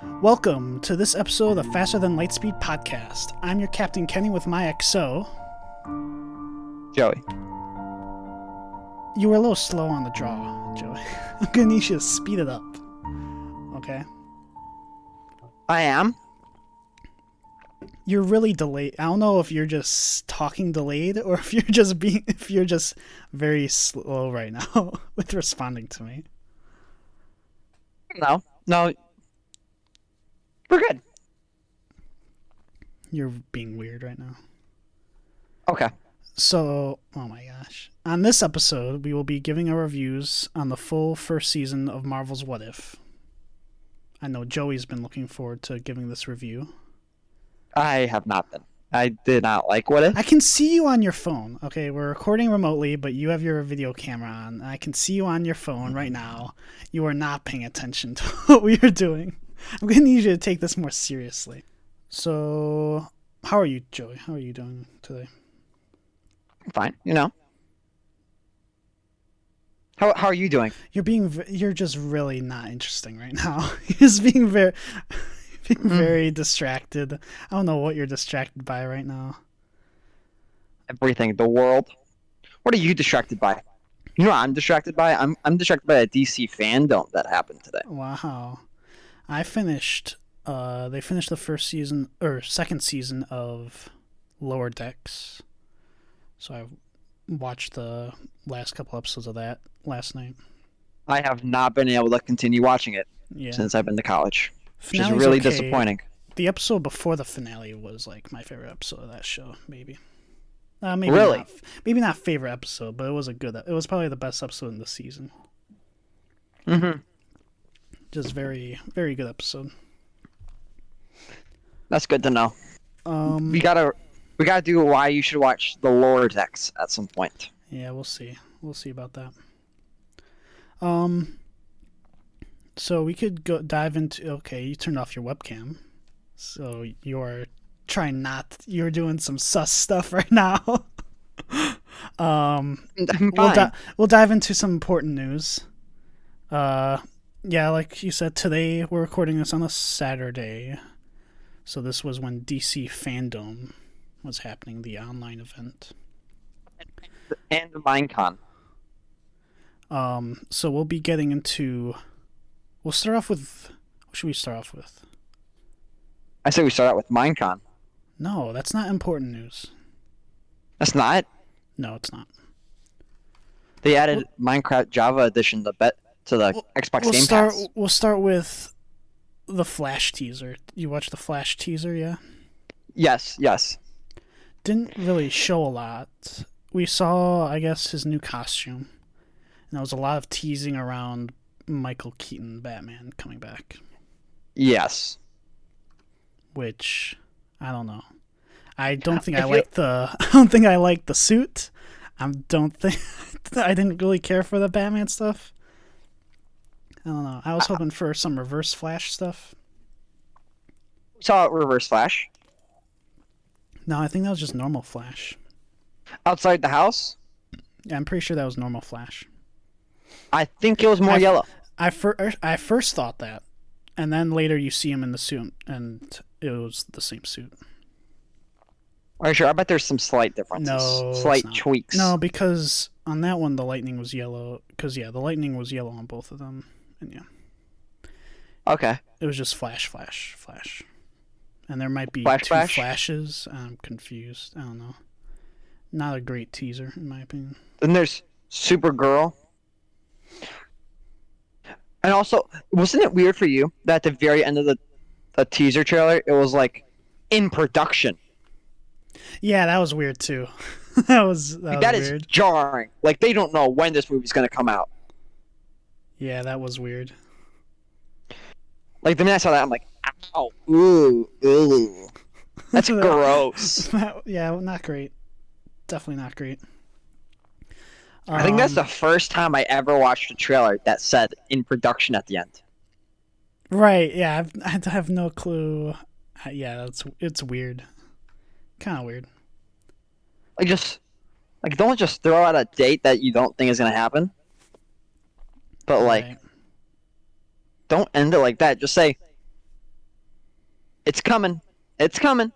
Welcome to this episode of the Faster Than Lightspeed podcast. I'm your Captain Kenny with my XO. Joey. You were a little slow on the draw, Joey. I'm gonna need you to speed it up. Okay? I am. You're really delayed. I don't know if you're just talking delayed or if you're just very slow right now with responding to me. No. We're good. You're being weird right now. Okay. So, oh my gosh. On this episode, we will be giving our reviews on the full first season of Marvel's What If. I know Joey's been looking forward to giving this review. I have not been. I did not like What If. I can see you on your phone. Okay, we're recording remotely, but you have your video camera on. I can see you on your phone right now. You are not paying attention to what we are doing. I'm going to need you to take this more seriously. So, how are you, Joey? How are you doing today? Fine, you know. How are you doing? You're just really not interesting right now. You're just being very distracted. I don't know what you're distracted by right now. Everything, the world. What are you distracted by? You know what I'm distracted by? I'm distracted by a DC fandom that happened today. Wow. I finished they finished the first season or second season of Lower Decks. So I watched the last couple episodes of that last night. I have not been able to continue watching it since I've been to college. Which is really disappointing. The episode before the finale was like my favorite episode of that show, maybe. Really? Maybe not favorite episode, but it was probably the best episode in the season. Mm-hmm. Just very, very good episode. That's good to know. We gotta do why you should watch the Lower Decks at some point. Yeah, we'll see. We'll see about that. So we could dive into. Okay, you turned off your webcam, so you're doing some sus stuff right now. I'm fine. We'll dive into some important news. Yeah, like you said, today we're recording this on a Saturday. So this was when DC Fandom was happening, the online event. And Minecon. So we'll be getting into... We'll start off with... What should we start off with? I say we start out with Minecon. No, that's not important news. That's not? No, it's not. They added Minecraft Java Edition to the Xbox Game Pass. We'll start with the Flash teaser. You watched the Flash teaser, yeah? Yes. Didn't really show a lot. We saw, I guess, his new costume. And there was a lot of teasing around Michael Keaton Batman coming back. Yes. Which, I don't know. I don't think I like the suit. I didn't really care for the Batman stuff. I don't know. I was hoping for some Reverse Flash stuff. Saw Reverse Flash. No, I think that was just normal Flash. Outside the house? Yeah, I'm pretty sure that was normal Flash. I think it was more yellow. I first thought that, and then later you see him in the suit, and it was the same suit. Are you sure? I bet there's some slight differences. No, slight tweaks. No, because on that one the lightning was yellow. Because the lightning was yellow on both of them, and yeah. Okay. It was just flash, and there might be two flashes. I'm confused. I don't know. Not a great teaser, in my opinion. Then there's Supergirl. And also, wasn't it weird for you that at the very end of the teaser trailer, it was like, in production? Yeah, that was weird too. that was weird. Is jarring. Like, they don't know when this movie's going to come out. Yeah, that was weird. Like, the minute I saw that, I'm like, ow, ooh. That's gross. Yeah, not great. Definitely not great. I think that's the first time I ever watched a trailer that said in production at the end. Right, yeah, I have no clue. Yeah, it's weird. Kind of weird. Like, don't just throw out a date that you don't think is going to happen. But, like, don't end it like that. Just say, It's coming. It's coming.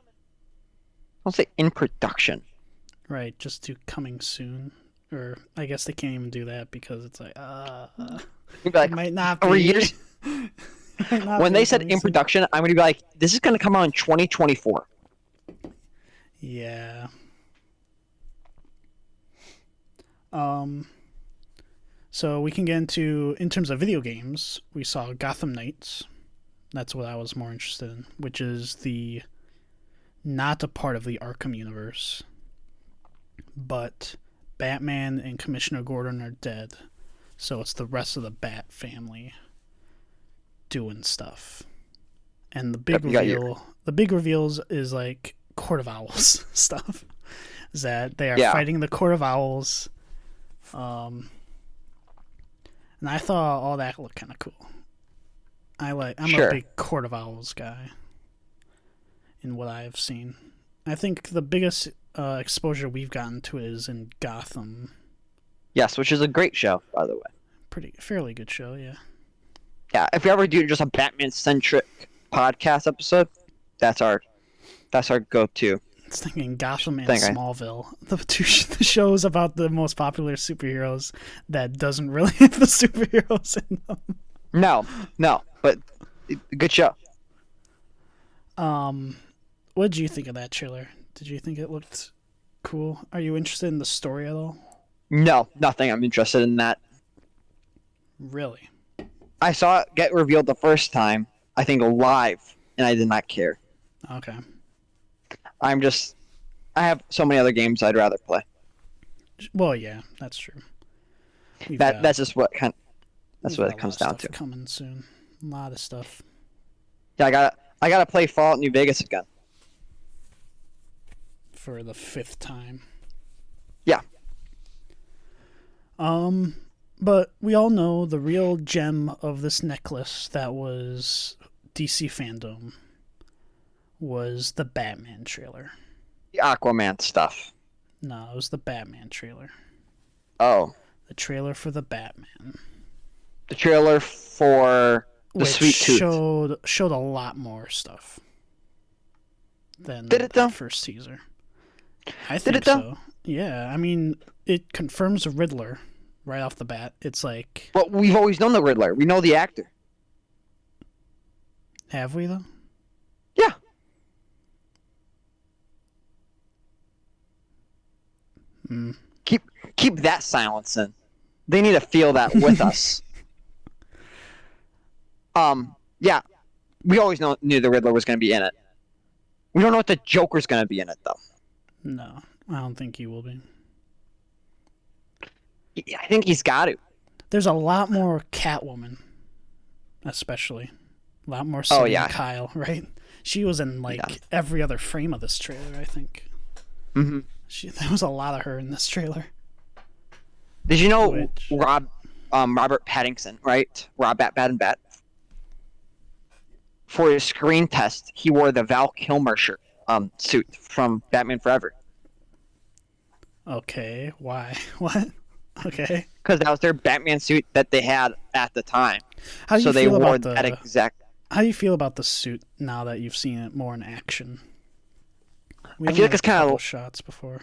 Don't say in production. Right, just to coming soon. Or I guess they can't even do that because it's like, You'd be it like might not 3 years. be. It might not When be they said coming in soon. production, I'm gonna be like, this is gonna come out in 2024. Yeah. So we can get into, in terms of video games, we saw Gotham Knights. That's what I was more interested in, which is the not a part of the Arkham universe, but Batman and Commissioner Gordon are dead, so it's the rest of the Bat family doing stuff. And the big reveals is like Court of Owls stuff. Is that they are fighting the Court of Owls. And I thought all that looked kind of cool. I'm a big Court of Owls guy in what I have seen. I think the biggest exposure we've gotten to it is in Gotham. Yes, which is a great show, by the way. Fairly good show, yeah. Yeah, if we ever do just a Batman-centric podcast episode, that's our go-to. It's thinking Gotham and Smallville, the shows about the most popular superheroes that doesn't really have the superheroes in them. No, but good show. What did you think of that trailer? Did you think it looked cool? Are you interested in the story at all? No, nothing. I'm interested in that. Really? I saw it get revealed the first time, I think live, and I did not care. Okay. I have so many other games I'd rather play. Well, yeah, that's true. That's just what it comes down to. Coming soon, a lot of stuff. Yeah, I gotta play Fallout New Vegas again. For the 5th time. Yeah. But we all know the real gem of this necklace that was DC fandom was the Batman trailer. The Aquaman stuff. No, it was the Batman trailer. Oh. The trailer for the Batman. The trailer for the Sweet Tooth showed a lot more stuff than Did it though? First teaser. I think so. Yeah, I mean, it confirms the Riddler right off the bat. It's like... Well, we've always known the Riddler. We know the actor. Have we, though? Yeah. Keep that silence in. They need to feel that with us. Yeah. We always knew the Riddler was going to be in it. We don't know what the Joker's going to be in it, though. No, I don't think he will be. I think he's got to. There's a lot more Catwoman, especially. A lot more Selina Kyle, right? She was in, every other frame of this trailer, I think. Mm-hmm. There was a lot of her in this trailer. Did you know Robert Pattinson, right? Rob Bat. For his screen test, he wore the Val Kilmer suit from Batman Forever. Okay, why? What? Okay. Because that was their Batman suit that they had at the time. How do you feel about that exact... How do you feel about the suit now that you've seen it more in action? I feel like it's kind of shots before.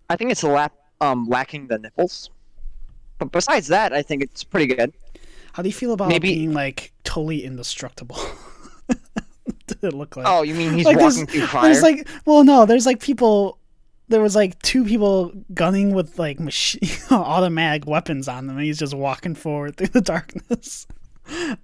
I think it's lacking the nipples, but besides that, I think it's pretty good. How do you feel about being totally indestructible? Did it look like? Oh, you mean he's walking through fire? There's people. There was 2 people gunning with automatic weapons on them, and he's just walking forward through the darkness.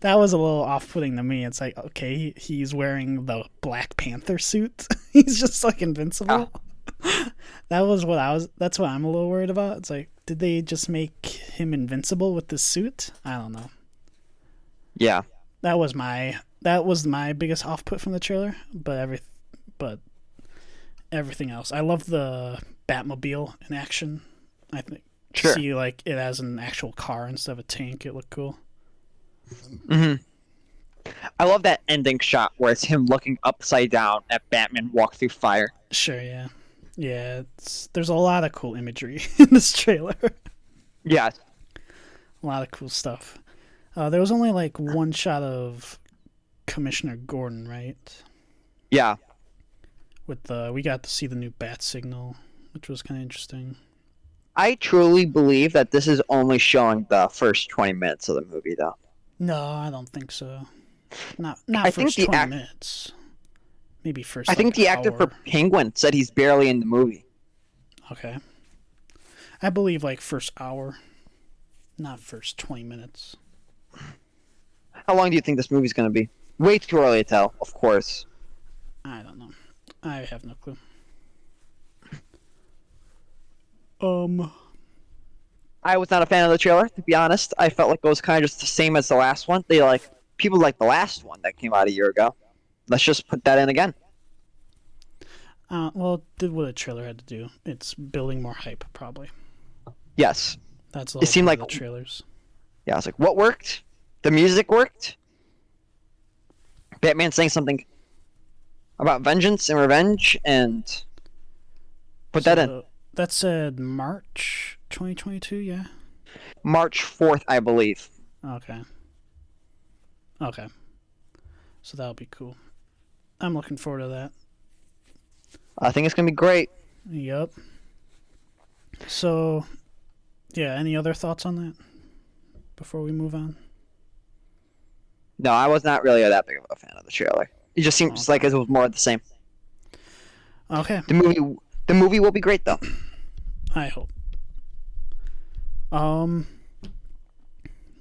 That was a little off-putting to me. It's like, okay, he's wearing the Black Panther suit. He's just invincible. Oh. That's what I'm a little worried about. It's like, did they just make him invincible with this suit? I don't know. Yeah. That was my biggest off-put from the trailer, but everything else. I love the Batmobile in action. I think see it as an actual car instead of a tank. It looked cool. Mm-hmm. I love that ending shot where it's him looking upside down at Batman walk through fire. Sure, yeah. Yeah, there's a lot of cool imagery in this trailer. Yeah. A lot of cool stuff. There was only one shot of Commissioner Gordon, right? Yeah. With we got to see the new bat signal, which was kind of interesting. I truly believe that this is only showing the first 20 minutes of the movie, though. No, I don't think so. Not I think first 20 minutes. Maybe first I think the actor for hour. Penguin said he's barely in the movie. Okay. I believe like first hour, not first 20 minutes. How long do you think this movie's going to be? Way too early to tell, of course. I don't know. I have no clue. I was not a fan of the trailer, to be honest. I felt like it was kind of just the same as the last one. People like the last one that came out a year ago. Let's just put that in again. Well, it did what a trailer had to do. It's building more hype, probably. Yes. That's the It whole seemed point like of the trailers. Yeah, I was like, what worked? The music worked. Batman saying something about vengeance and revenge, and put that in. That said March 2022, yeah? March 4th, I believe. Okay. So that'll be cool. I'm looking forward to that. I think it's going to be great. Yep. So, yeah, any other thoughts on that before we move on? No, I was not really that big of a fan of the trailer. It just seems like it was more of the same. Okay. The movie will be great, though. I hope.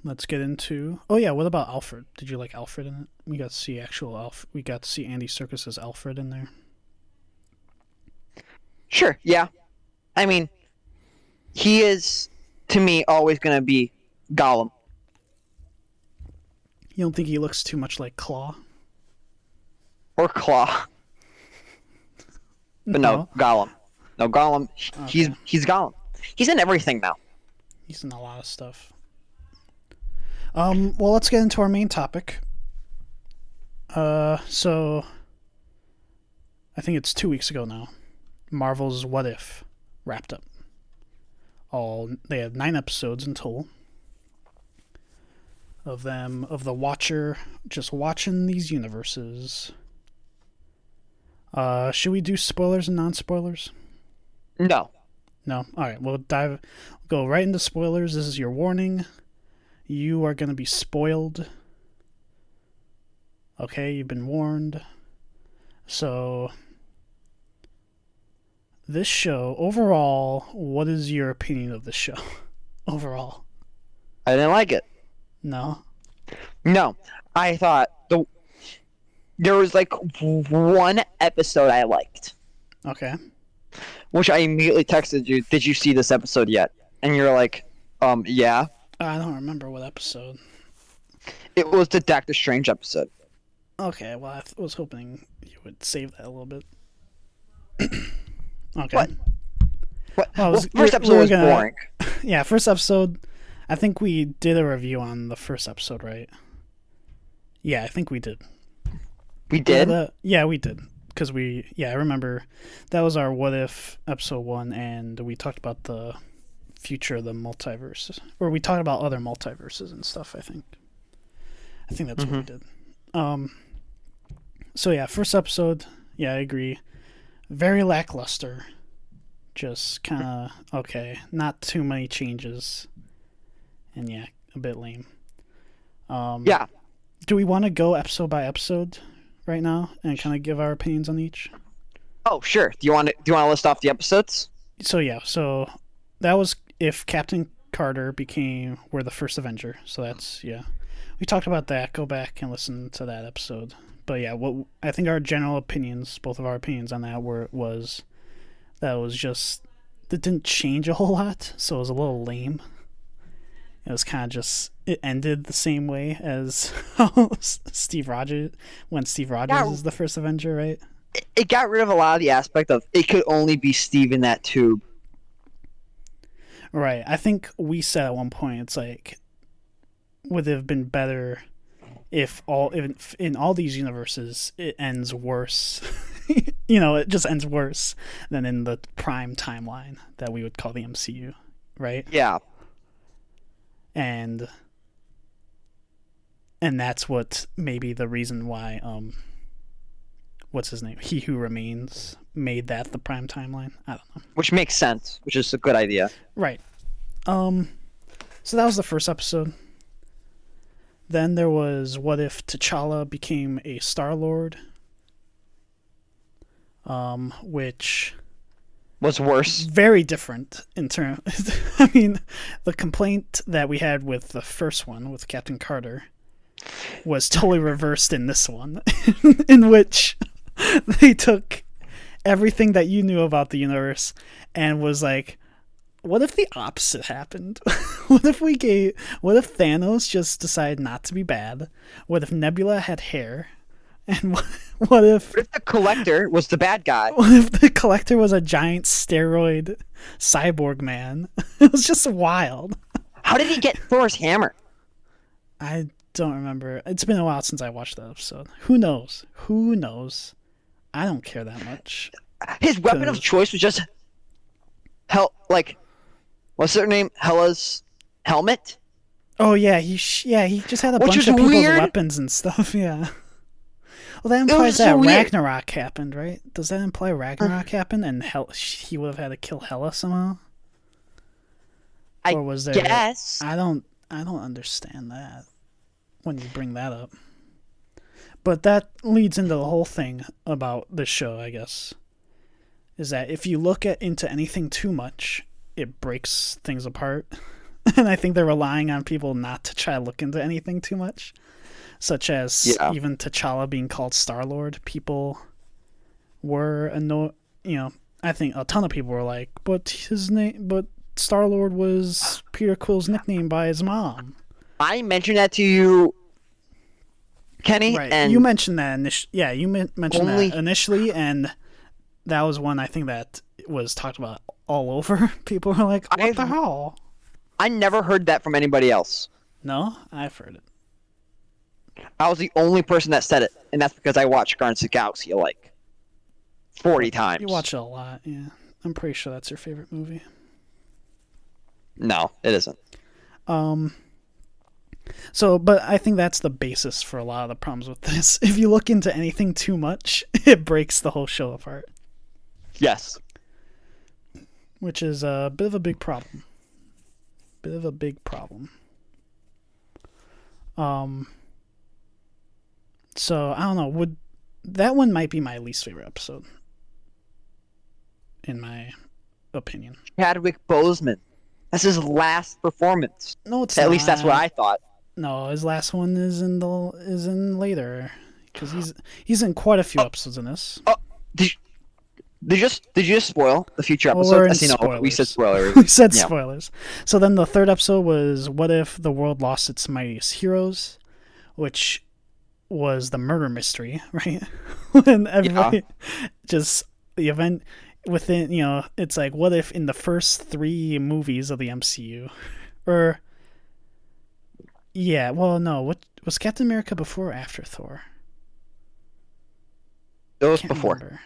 Let's get into. Oh yeah, what about Alfred? Did you like Alfred in it? We got to see We got to see Andy Serkis as Alfred in there. Sure. Yeah. I mean, he is to me always going to be Gollum. You don't think he looks too much like Claw? Or Claw. But no, Gollum. No, Gollum. He's Gollum. He's in everything now. He's in a lot of stuff. Well, let's get into our main topic. So I think it's 2 weeks ago now. Marvel's What If wrapped up. They had 9 episodes in total. Of the Watcher just watching these universes. Should we do spoilers and non-spoilers? No. No? Alright, we'll go right into spoilers. This is your warning. You are going to be spoiled. Okay, you've been warned. So, this show, overall, what is your opinion of the show? Overall. I didn't like it. No? No. I thought there was like one episode I liked. Okay. Which I immediately texted you, did you see this episode yet? And you're like, yeah. I don't remember what episode. It was the Doctor Strange episode. Okay, well, I was hoping you would save that a little bit. Okay. What? Well, first episode was boring. Yeah, first episode. I think we did a review on the first episode, right? Yeah, I think we did. We did? Yeah, we did. Because I remember that was our What If episode 1, and we talked about the future of the multiverse. Or we talked about other multiverses and stuff, I think. I think that's what we did. So yeah, first episode, yeah, I agree. Very lackluster. Just kind of, okay, not too many changes. And yeah, a bit lame. Yeah. Do we want to go episode by episode right now and kind of give our opinions on each? Oh, sure. Do you want to list off the episodes? So yeah, so that was if Captain Carter were the first Avenger. So that's, yeah. We talked about that. Go back and listen to that episode. But yeah, what I think our general opinions, both of our opinions on that that didn't change a whole lot, so it was a little lame. It was kind of just, it ended the same way as Steve Rogers is the first Avenger, right? It got rid of a lot of the aspect of it could only be Steve in that tube. Right. I think we said at one point, it's like, would it have been better if in all these universes it ends worse? It just ends worse than in the prime timeline that we would call the MCU, right? Yeah. And that's what maybe the reason why what's his name? He Who Remains made that the prime timeline. I don't know. Which makes sense, which is a good idea. Right. So that was the first episode. Then there was what if T'Challa became a Star-Lord? Which was worse. Very different in terms. I mean, the complaint that we had with the first one with Captain Carter was totally reversed in this one, in which they took everything that you knew about the universe and was like, what if the opposite happened? What if Thanos just decided not to be bad? What if Nebula had hair? And what if the Collector was the bad guy? What if the Collector was a giant steroid cyborg man? It was just wild. How did he get Thor's hammer? I don't remember. It's been a while since I watched that episode. Who knows? I don't care that much. His weapon of choice was just what's her name? Hela's helmet? Oh yeah, he just had a bunch of people's weapons and stuff, yeah. Well, that implies that Ragnarok happened, right? Does that imply Ragnarok happened and he would have had to kill Hela somehow? Or was there? Yes. I don't understand that when you bring that up. But that leads into the whole thing about the show, I guess. Is that if you look into anything too much, it breaks things apart. And I think they're relying on people not to try to look into anything too much. Such as even T'Challa being called Star-Lord. People were annoyed. I think a ton of people were like, but Star-Lord was Peter Quill's nickname by his mom. I mentioned that to you, Kenny. Right. And you mentioned that initially. Yeah, you mentioned that initially, and that was one I think that was talked about all over. People were like, what the hell? I never heard that from anybody else. No? I've heard it. I was the only person that said it, and that's because I watched Guardians of the Galaxy like 40 times. You watch it a lot, yeah. I'm pretty sure that's your favorite movie. No, it isn't. But I think that's the basis for a lot of the problems with this. If you look into anything too much, it breaks the whole show apart. Yes. Which is a bit of a big problem. So I don't know. That one might be my least favorite episode, in my opinion. Chadwick Boseman. That's his last performance. No, it's at not. least that's what I thought. No, his last one is in later, because he's in quite a few episodes in this. Oh, did you just spoil the future episodes? We said spoilers. We said spoilers. So then the third episode was what if the world lost its mightiest heroes, which was the murder mystery, right? When everybody just the event within, it's like, what if in the first 3 movies of the MCU, or what was Captain America before or after Thor? It was before. Remember.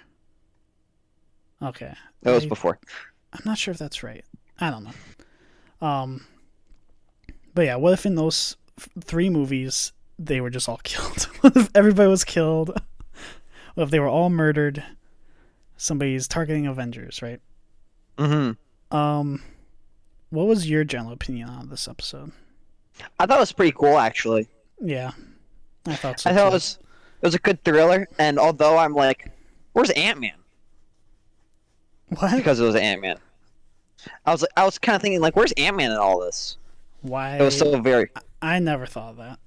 Okay. It was before. I'm not sure if that's right. I don't know. But yeah, what if in those 3 movies they were just all killed? What if everybody was killed? What if they were all murdered? Somebody's targeting Avengers, right? Mm-hmm. What was your general opinion on this episode? I thought it was pretty cool, actually. Yeah, I thought so. I thought it was a good thriller, and although I'm like, where's Ant-Man? What? Because it was Ant-Man. I was kind of thinking, like, where's Ant-Man in all this? Why? It was so very. I never thought of that,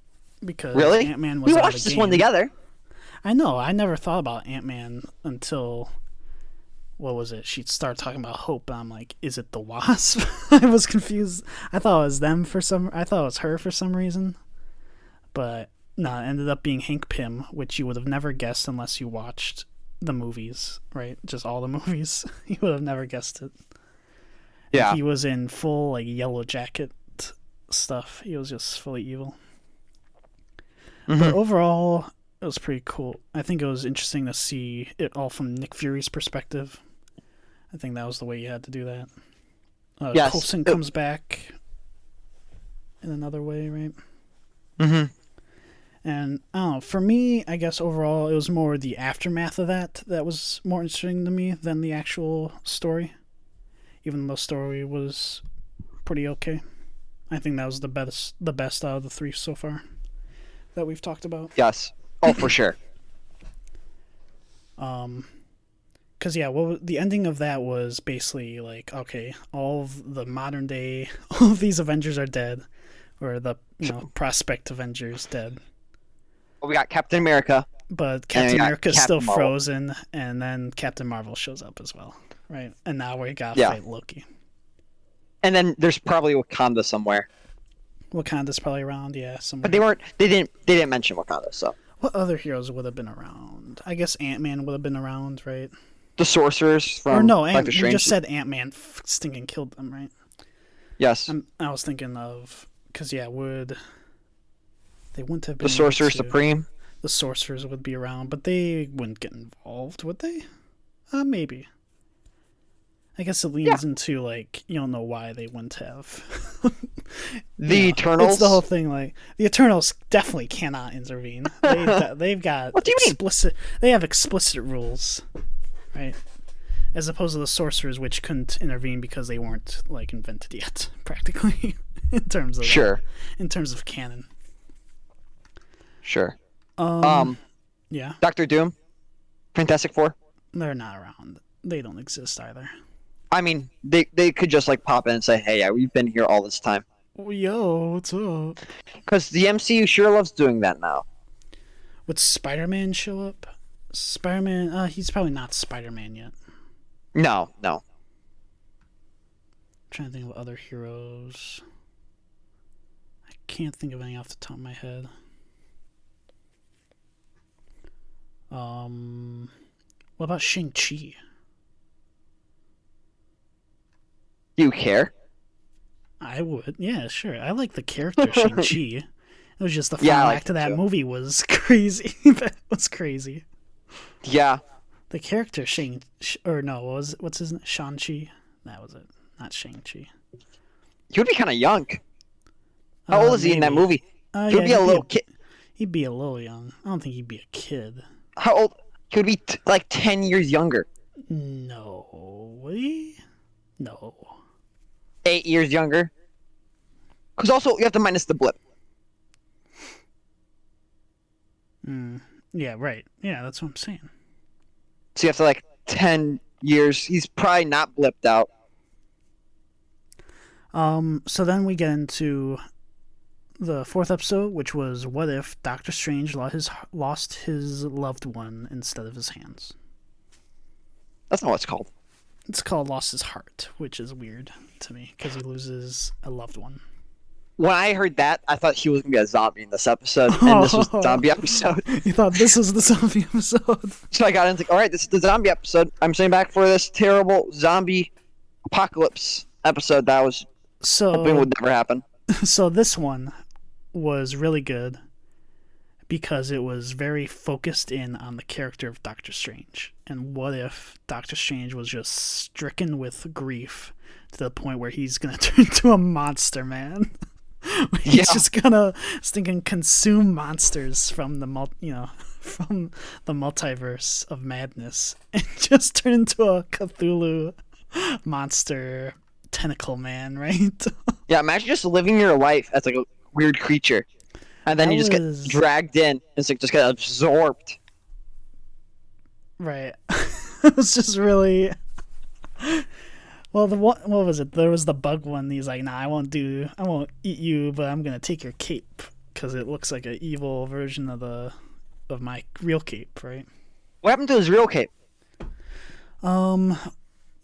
because really? Ant-Man was. We watched this one together. I know. I never thought about Ant-Man until. What was it? She'd start talking about Hope, and I'm like, is it the Wasp? I was confused. I thought it was I thought it was her for some reason. But no, it ended up being Hank Pym, which you would have never guessed unless you watched the movies, right? Just all the movies. You would have never guessed it. Yeah. And he was in full Yellow Jacket stuff. He was just fully evil. Mm-hmm. But overall, it was pretty cool. I think it was interesting to see it all from Nick Fury's perspective. I think that was the way you had to do that. Yes. Coulson comes back in another way, right? Mm-hmm. And I don't know, for me, I guess overall it was more the aftermath of that was more interesting to me than the actual story. Even though the story was pretty okay. I think that was the best out of the three so far that we've talked about. Yes. Oh, for sure. Because yeah, the ending of that was basically like, okay, all of the modern day, all of these Avengers are dead, or the prospect Avengers dead. Well, we got Captain America. But Captain America's Captain still Marvel. frozen, and then Captain Marvel shows up as well, right? And now we got to fight Loki. And then there's probably Wakanda somewhere. Wakanda's probably around, yeah. Somewhere. But they weren't. They didn't mention Wakanda. So what other heroes would have been around? I guess Ant-Man would have been around, right? the sorcerers from Or no, Doctor you Strange. just said Ant-Man stinking killed them, right? Yes. I was thinking of because they wouldn't have been The Sorcerer able to- Supreme. The sorcerers would be around, but they wouldn't get involved, would they? Maybe. I guess it leads into like you don't know why they wouldn't have. The Eternals. It's the whole thing. Like the Eternals definitely cannot intervene. They've got What do you mean? explicit. They have explicit rules, right? As opposed to the sorcerers, which couldn't intervene because they weren't like invented yet, practically in terms of in terms of canon. Sure. Yeah, Doctor Doom. Fantastic Four. they're not around. They don't exist either. I mean, they could just like pop in and say, "Hey, yeah, we've been here all this time." Yo, what's up? Because the MCU sure loves doing that now. Would Spider-Man show up? Spider-Man, he's probably not Spider-Man yet. No. I'm trying to think of other heroes. I can't think of any off the top of my head. What about Shang-Chi? Do you care? I would, yeah, sure. I like the character Shang-Chi. It was just the Yeah, I final like act of him that too. movie was crazy. That was crazy. Yeah. The character what's his name? Shang-Chi? That was it. Not Shang-Chi. He would be kind of young. How old is he in that movie? He would be a little kid. He'd be a little young. I don't think he'd be a kid. How old? He would be like 10 years younger. No. Would he? No. 8 years younger. Because also, you have to minus the blip. Yeah, right. Yeah, that's what I'm saying. So you have to like 10 years. He's probably not blipped out. So then we get into the fourth episode, which was what if Doctor Strange lost his loved one instead of his hands. That's not what it's called. It's called lost his heart, which is weird to me because he loses a loved one. When I heard that, I thought he was going to be a zombie in this episode. And this was the zombie episode. You thought this was the zombie episode? So I got into like, all right, this is the zombie episode. I'm sitting back for this terrible zombie apocalypse episode that I was hoping would never happen. So this one was really good because it was very focused in on the character of Doctor Strange. And what if Doctor Strange was just stricken with grief to the point where he's going to turn into a monster, man? He's just going to stinking consume monsters from from the multiverse of madness and just turn into a Cthulhu monster tentacle man, right? Yeah, imagine just living your life as like a weird creature. And then you just get dragged in and just get absorbed. Right. It was just really... Well, what was it? There was the bug one. He's like, nah, I won't eat you, but I'm going to take your cape because it looks like an evil version of my real cape, right? What happened to his real cape?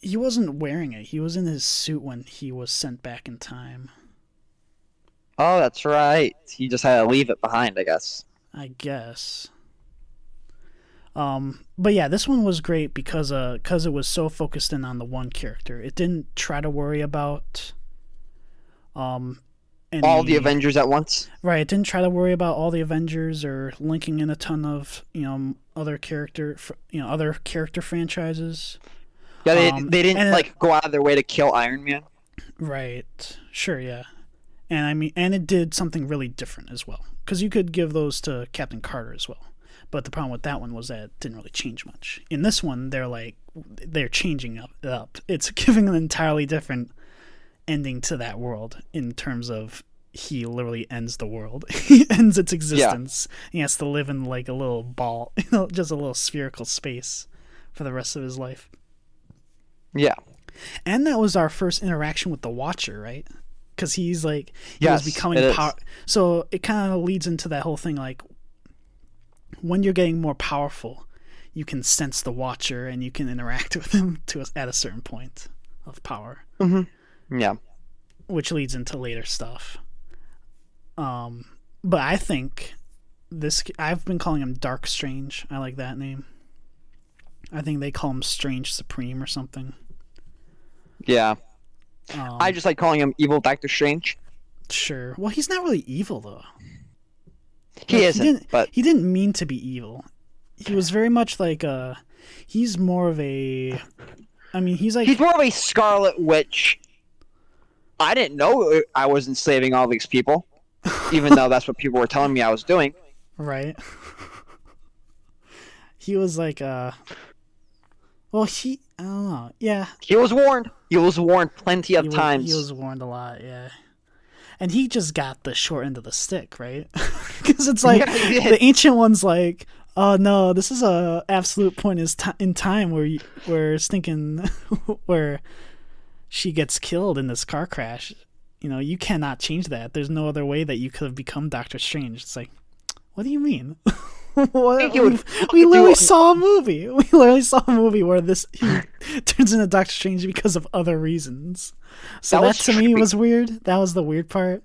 He wasn't wearing it. He was in his suit when he was sent back in time. Oh, that's right. He just had to leave it behind, I guess. I guess. But yeah, this one was great because it was so focused in on the one character. It didn't try to worry about all the Avengers at once. Right, it didn't try to worry about all the Avengers or linking in a ton of other character franchises. Yeah, they didn't go out of their way to kill Iron Man. Right. Sure, yeah. And it did something really different as well. Because you could give those to Captain Carter as well. But the problem with that one was that it didn't really change much. In this one, they're changing up. It's giving an entirely different ending to that world in terms of he literally ends the world. He ends its existence. Yeah. He has to live in like a little ball, just a little spherical space for the rest of his life. Yeah. And that was our first interaction with the Watcher, right? Because he's like, he was becoming powerful. So it kind of leads into that whole thing, like, when you're getting more powerful, you can sense the Watcher and you can interact with him at a certain point of power. Mm-hmm. Yeah. Which leads into later stuff. But I think I've been calling him Dark Strange. I like that name. I think they call him Strange Supreme or something. Yeah. I just like calling him Evil Doctor Strange. Sure. Well, he's not really evil, though. He isn't, but... He didn't mean to be evil. He was very much like he's more of a... I mean, he's more of a Scarlet Witch. I didn't know I was enslaving all these people, even though that's what people were telling me I was doing. Right. He was like, well, I don't know, yeah. He was warned. He was warned plenty of times. He was warned a lot, yeah. And he just got the short end of the stick, right? Because it's like, the Ancient One's like, oh no, this is a absolute point in time where stinking, where she gets killed in this car crash. You know, you cannot change that. There's no other way that you could have become Doctor Strange. It's like, what do you mean? We literally saw a movie. We literally saw a movie where he turns into Doctor Strange because of other reasons. So that to me was weird. That was the weird part.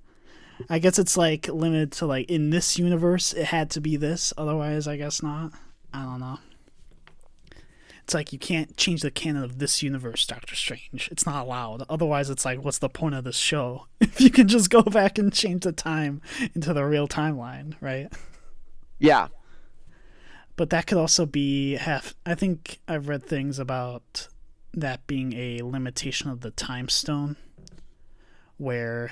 I guess it's like limited to like in this universe it had to be this, otherwise I guess not. I don't know. It's like you can't change the canon of this universe, Doctor Strange. It's not allowed. Otherwise it's like, what's the point of this show? If you can just go back and change the time into the real timeline, right? Yeah. But that could also be I think I've read things about that being a limitation of the time stone, or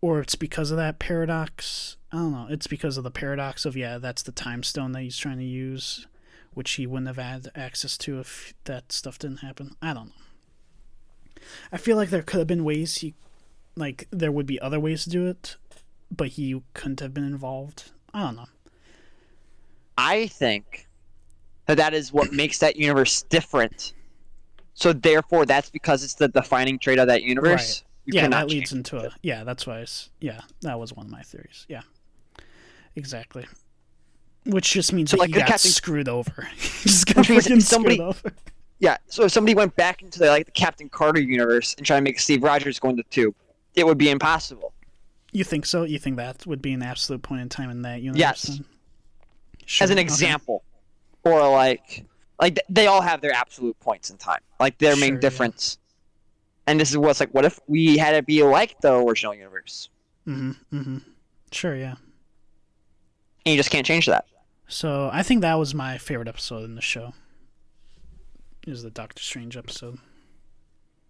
it's because of that paradox. I don't know. It's because of the paradox of, that's the time stone that he's trying to use, which he wouldn't have had access to if that stuff didn't happen. I don't know. I feel like there could have been ways there would be other ways to do it, but he couldn't have been involved. I don't know. I think that is what makes that universe different. So therefore, that's because it's the defining trait of that universe. Right. That leads into it. Yeah, that's why. That was one of my theories. Yeah, exactly. Which just means that he got screwed over. He just got freaking screwed over. Yeah. So if somebody went back into the Captain Carter universe and tried to make Steve Rogers go in the tube, it would be impossible. You think so? You think that would be an absolute point in time in that universe? Yes. Sure. As an example, or like they all have their absolute points in time, like their main difference. Yeah. And this is what's like, what if we had it be like the original universe? Sure, yeah. And you just can't change that. So I think that was my favorite episode in the show. Is the Doctor Strange episode.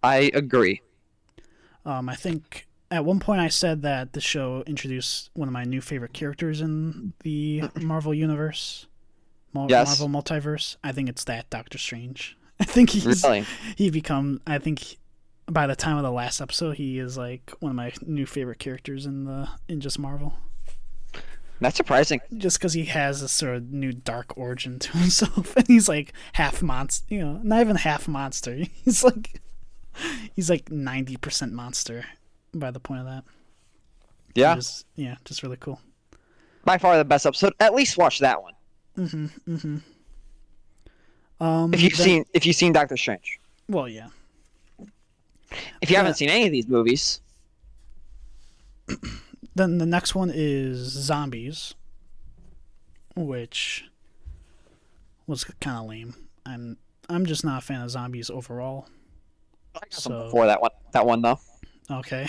I agree. I think at one point I said that the show introduced one of my new favorite characters in the Marvel universe. Marvel multiverse. I think it's that Doctor Strange. I think I think by the time of the last episode he is like one of my new favorite characters in just Marvel. That's surprising. Just because he has this sort of new dark origin to himself, and he's like half monster. Not even half monster. He's like 90% monster by the point of that. Yeah. Just really cool. By far the best episode. At least watch that one. If you've seen Doctor Strange. Well, yeah. If you haven't seen any of these movies, then the next one is Zombies, which was kind of lame. I'm just not a fan of zombies overall. I got some before that one though. Okay.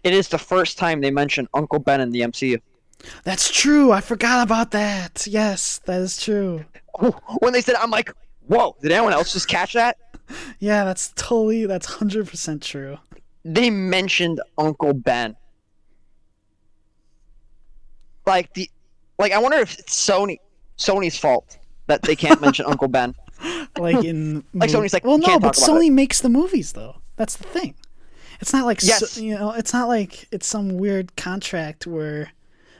It is the first time they mention Uncle Ben in the MCU. That's true. I forgot about that. Yes, that is true. When they said, I'm like, whoa, did anyone else just catch that? Yeah, that's 100% true. they mentioned Uncle Ben. Like I wonder if it's Sony's fault that they can't mention Uncle Ben. Like in Like Sony's like, well, you no, can't but talk about Sony it. makes the movies though. That's the thing. It's not like Yes. it's not like it's some weird contract where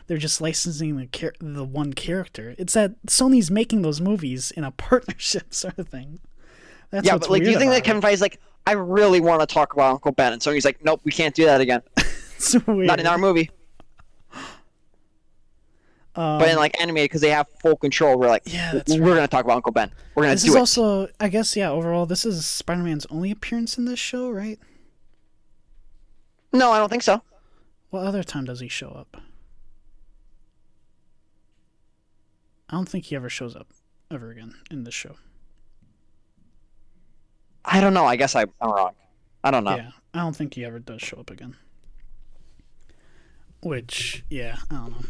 they're just licensing the one character. It's that Sony's making those movies in a partnership sort of thing. That's Yeah, what's but like, do weird you think that about Kevin it. Feige's like, I really want to talk about Uncle Ben, and Sony's like, nope, we can't do that again. It's weird. Not in our movie. But in like anime, because they have full control, we're like, Yeah, that's we're right. gonna talk about Uncle Ben. We're gonna This do is it. also, I guess, yeah. Overall, this is Spider-Man's only appearance in this show, right? No, I don't think so. What other time does he show up? I don't think he ever shows up ever again in this show. I don't know. I guess I'm wrong. I don't know. Yeah, I don't think he ever does show up again. Which, yeah, I don't know.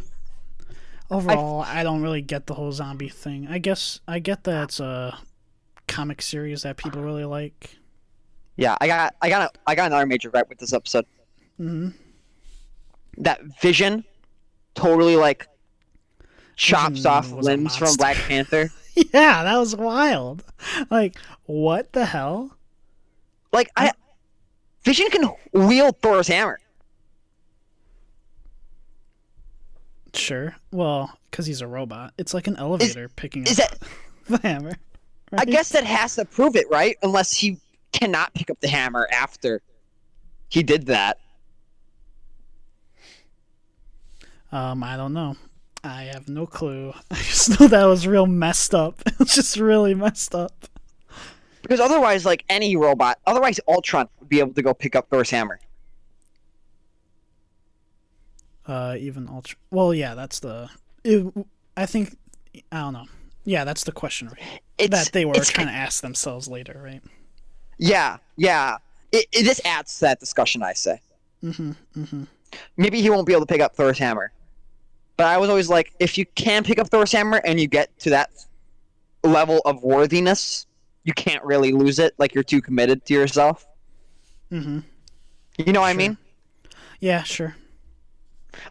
Overall, I don't really get the whole zombie thing. I guess I get that it's a comic series that people really like. Yeah, I got another major gripe with this episode. Mm-hmm. That Vision totally like chops Vision off was a limbs from monster. Black Panther. Yeah, that was wild. Like, what the hell? Like Vision can wield Thor's hammer. Sure. Well, because he's a robot. It's like an elevator picking up Is that? the hammer. I Right? guess that has to prove it, right? Unless he cannot pick up the hammer after he did that. I don't know. I have no clue. I just know that was real messed up. It was just really messed up. Because otherwise, like any robot, otherwise Ultron would be able to go pick up Thor's hammer. Even Ultra. Well, yeah, that's the. I think. I don't know. Yeah, that's the question, right? That they were trying to ask themselves later, right? Yeah, yeah. This adds to that discussion, I say. Mm-hmm. Mm-hmm. Maybe he won't be able to pick up Thor's hammer. But I was always like, if you can pick up Thor's hammer and you get to that level of worthiness, you can't really lose it. Like, you're too committed to yourself. Mm-hmm. You know what I mean? Yeah, sure.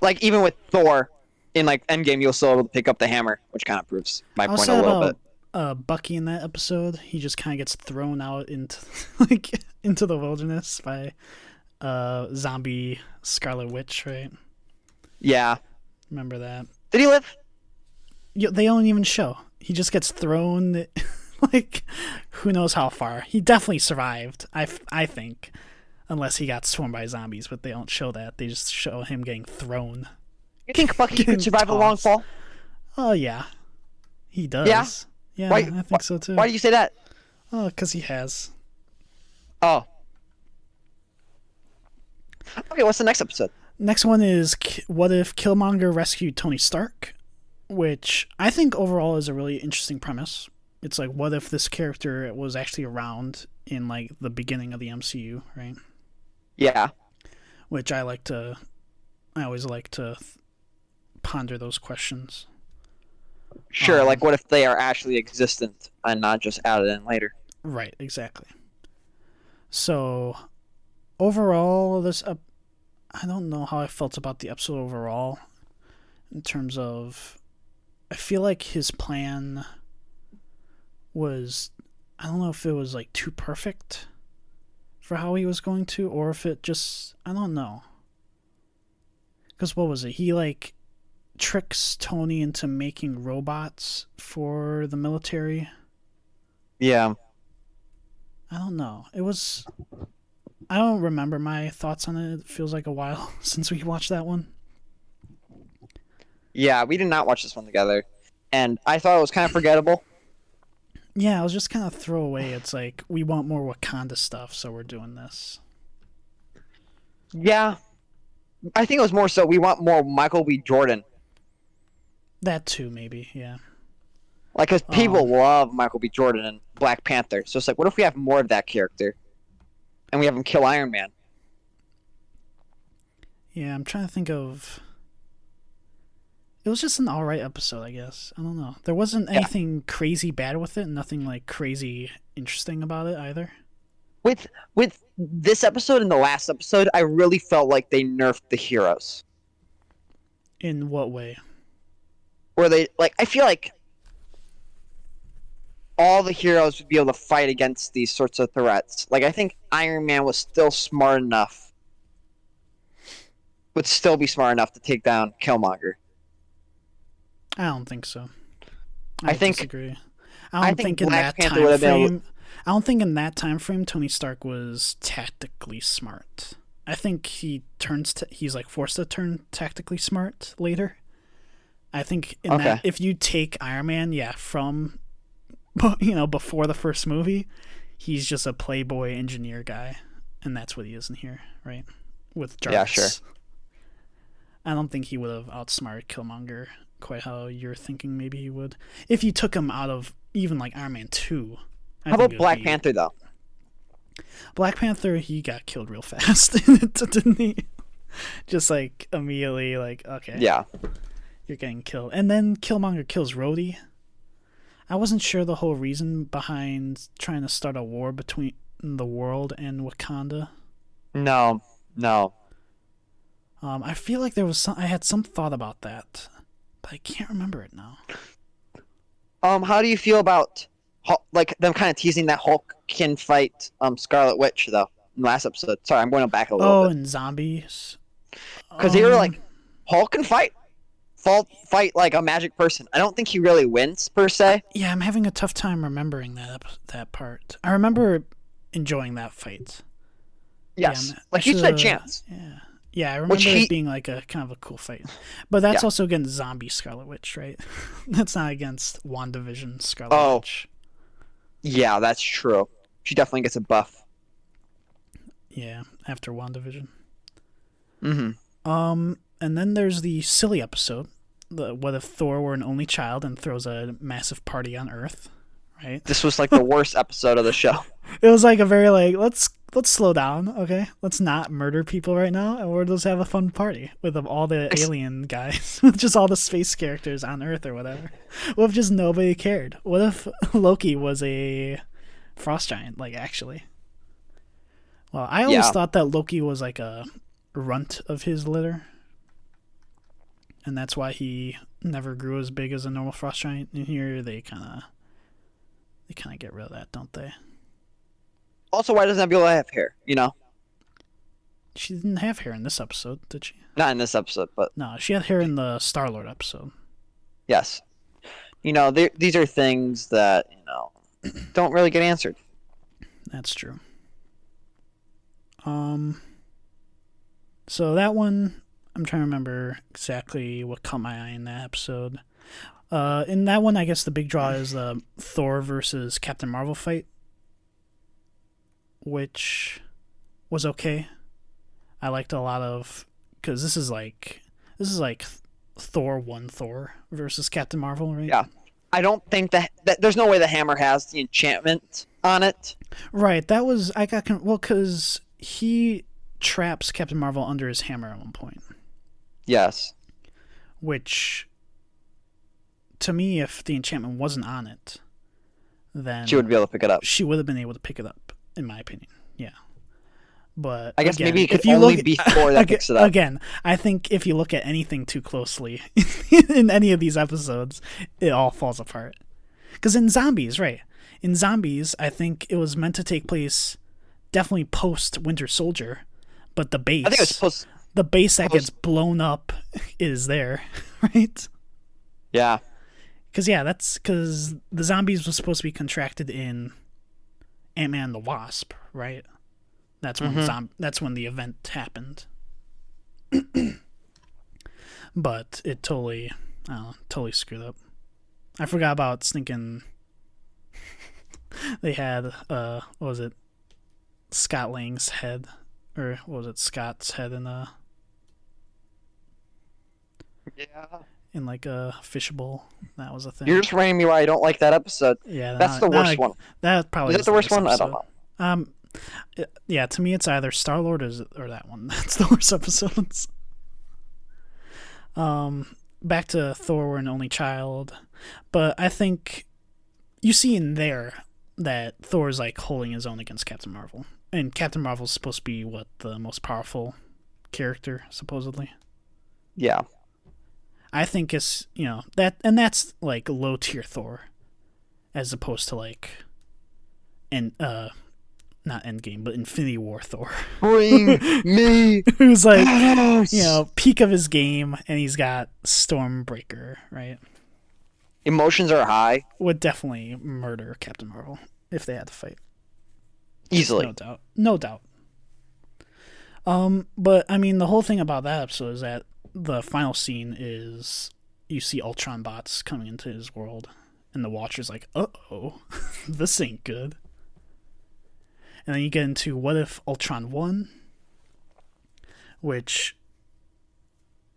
Like, even with Thor, in, like, Endgame, you'll still be able to pick up the hammer, which kind of proves my point a little bit. Bucky in that episode. He just kind of gets thrown out into into the wilderness by zombie Scarlet Witch, right? Yeah. Remember that? Did he live? They don't even show. He just gets thrown, like, who knows how far. He definitely survived, I think, unless he got swarmed by zombies, but they don't show that. They just show him getting thrown. You think Bucky could survive a long fall? Oh, yeah. He does. Yeah? Yeah, Why, I think so, too. Why do you say that? Oh, because he has. Oh. Okay, what's the next episode? Next one is what if Killmonger rescued Tony Stark, which I think overall is a really interesting premise. It's like, what if this character was actually around in like the beginning of the MCU, right? Yeah. Which I always like to ponder those questions. Sure, like what if they are actually existent and not just added in later? Right, exactly. So overall, I don't know how I felt about the episode overall in terms of I feel like his plan was I don't know if it was like too perfect for how he was going to or if it just I don't know. Cuz what was it? He like tricks Tony into making robots for the military. Yeah. I don't know. I don't remember my thoughts on it. It feels like a while since we watched that one. Yeah, we did not watch this one together. And I thought it was kind of forgettable. Yeah, it was just kind of throwaway. It's like, we want more Wakanda stuff, so we're doing this. Yeah. I think it was more so we want more Michael B. Jordan. That too, maybe, yeah. Like, because people love Michael B. Jordan and Black Panther. So it's like, what if we have more of that character? And we have him kill Iron Man? Yeah, I'm trying to think of... It was just an alright episode, I guess. I don't know. There wasn't anything crazy bad with it. Nothing, like, crazy interesting about it, either. with this episode and the last episode, I really felt like they nerfed the heroes. In what way? Where they I feel like all the heroes would be able to fight against these sorts of threats. Like I think Iron Man was still smart enough, would still be smart enough to take down Killmonger. I don't think so. I think disagree. I don't think in Black that Panther time would have been frame. I don't think in that time frame Tony Stark was tactically smart. I think he's like forced to turn tactically smart later. I think in that if you take Iron Man, from before the first movie, he's just a playboy engineer guy, and that's what he is in here, right? With Jarvis. Yeah, sure. I don't think he would have outsmarted Killmonger quite how you're thinking maybe he would. If you took him out of even like Iron Man 2. How about Black Panther, though? Black Panther, he got killed real fast, didn't he? Just like immediately, like, okay. Yeah. You're getting killed. And then Killmonger kills Rhodey. I wasn't sure the whole reason behind trying to start a war between the world and Wakanda. No. I feel like I had some thought about that, but I can't remember it now. How do you feel about them kind of teasing that Hulk can fight Scarlet Witch though in the last episode? Sorry, I'm going back a little bit. Oh, and zombies. Because they were like, Hulk can fight like a magic person. I don't think he really wins per se. Yeah, I'm having a tough time remembering that part. I remember enjoying that fight. Yes, he stood a chance. Yeah, I remember it being like a kind of a cool fight. But that's also against zombie Scarlet Witch, right? That's not against WandaVision Scarlet Witch. Yeah, that's true. She definitely gets a buff. Yeah, after WandaVision. Mm-hmm. And then there's the silly episode, what if Thor were an only child and throws a massive party on Earth, right? This was like the worst episode of the show. It was like a very let's slow down, okay? Let's not murder people right now, and we'll just have a fun party with all the alien guys, with just all the space characters on Earth or whatever. What if just nobody cared? What if Loki was a frost giant, actually? Well, I always thought that Loki was like a runt of his litter, and that's why he never grew as big as a normal frost giant. And here they kind of get rid of that, don't they? Also, why doesn't Nebula have hair? She didn't have hair in this episode, did she? Not in this episode, but no, she had hair in the Star-Lord episode. Yes, these are things that don't really get answered. That's true. So that one, I'm trying to remember exactly what caught my eye in that episode. In that one, I guess the big draw is the Thor versus Captain Marvel fight, which was okay. I liked a lot of, because this is like Thor 1 Thor versus Captain Marvel, right? Yeah. I don't think that there's no way the hammer has the enchantment on it. Right. That was, because he traps Captain Marvel under his hammer at one point. Yes. Which, to me, if the enchantment wasn't on it, then she would be able to pick it up. She would have been able to pick it up, in my opinion. Yeah. But I guess again, maybe it could only be Thor that picks it up. Again, I think if you look at anything too closely in any of these episodes, it all falls apart. Because in Zombies, right? In Zombies, I think it was meant to take place definitely post Winter Soldier, but the base, I think it was post. The base that gets blown up is there, right? Yeah. That's because the zombies was supposed to be contracted in Ant-Man and the Wasp, right? That's when that's when the event happened. But it totally screwed up. I forgot about thinking they had what was it? Scott Lang's head, or what was it? Scott's head in a in like a fishbowl. That was a thing. You're just reminding me why I don't like that episode. Yeah, that's the worst one. That probably is that the worst one. Episode. I don't know. Yeah, to me it's either Star-Lord or that one. That's the worst episodes. Back to Thor, we're an only child, but I think you see in there that Thor's like holding his own against Captain Marvel, And Captain Marvel's supposed to be what, the most powerful character supposedly. Yeah. I think it's, that, and that's like low tier Thor, as opposed to like, not Endgame, but Infinity War Thor. Bring me who's like, Thanos! Peak of his game, and he's got Stormbreaker, right? Emotions are high. Would definitely murder Captain Marvel if they had to fight. Easily. No doubt. But I mean, the whole thing about that episode is that the final scene is you see Ultron bots coming into his world, and the Watcher's like, uh-oh, this ain't good. And then you get into what if Ultron won? Which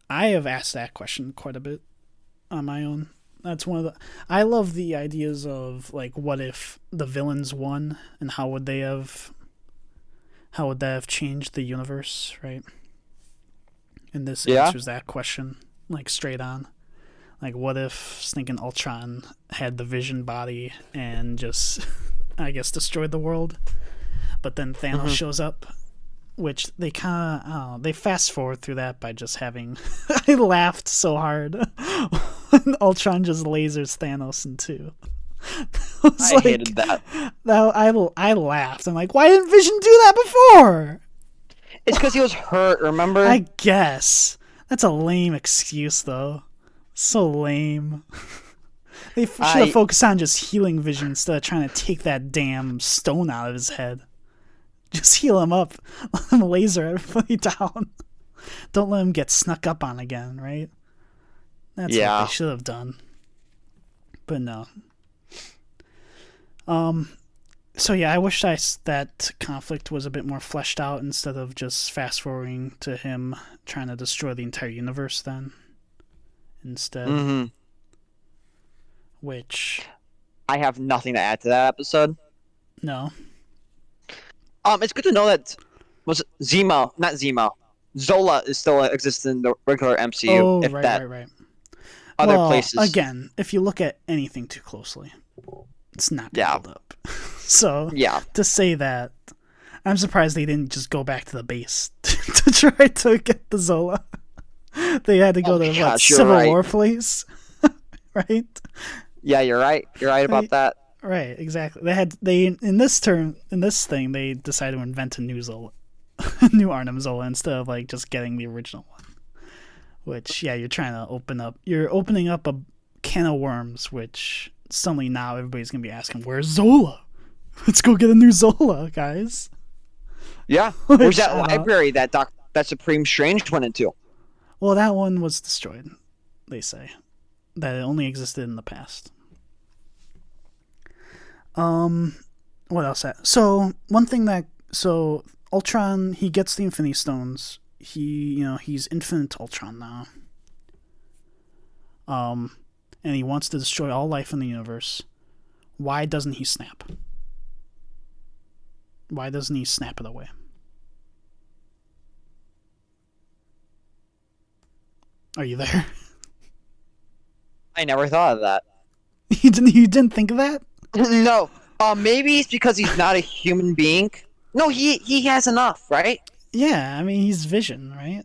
I have asked that question quite a bit on my own. That's one of the... I love the ideas of, like, what if the villains won, and how would that have changed the universe, right? And this answers that question, like, straight on. Like, what if stinking Ultron had the Vision body and just, I guess, destroyed the world? But then Thanos shows up, which they kind of, they fast forward through that by just having, I laughed so hard when Ultron just lasers Thanos in two. I hated that. I laughed. I'm like, why didn't Vision do that before? It's because he was hurt, remember? I guess. That's a lame excuse, though. So lame. They should have focused on just healing Vision instead of trying to take that damn stone out of his head. Just heal him up. Let him laser everybody down. Don't let him get snuck up on again, right? That's what they should have done. But no. So yeah, I wish that conflict was a bit more fleshed out instead of just fast forwarding to him trying to destroy the entire universe then. Instead. Which... I have nothing to add to that episode. No. It's good to know that Zola is still exists in the regular MCU. Oh, right. Other places. Again, if you look at anything too closely, it's not going to hold up. So, to say that, I'm surprised they didn't just go back to the base to try to get the Zola. They had to go to Civil War place, right? Yeah, you're right. You're right about that. Right, exactly. In this thing, they decided to invent a new Zola, new Arnim Zola instead of like just getting the original one. Which, you're trying to you're opening up a can of worms. Which suddenly now everybody's gonna be asking, "Where's Zola? Let's go get a new Zola, guys." Yeah, where's that library that Supreme Strange went into? Well, that one was destroyed. They say that it only existed in the past. What else? So Ultron, he gets the Infinity Stones. He's Infinite Ultron now. And he wants to destroy all life in the universe. Why doesn't he snap? Why doesn't he snap it away? Are you there? I never thought of that. You didn't think of that? No. Maybe it's because he's not a human being. No, he has enough, right? Yeah, I mean, he's Vision, right?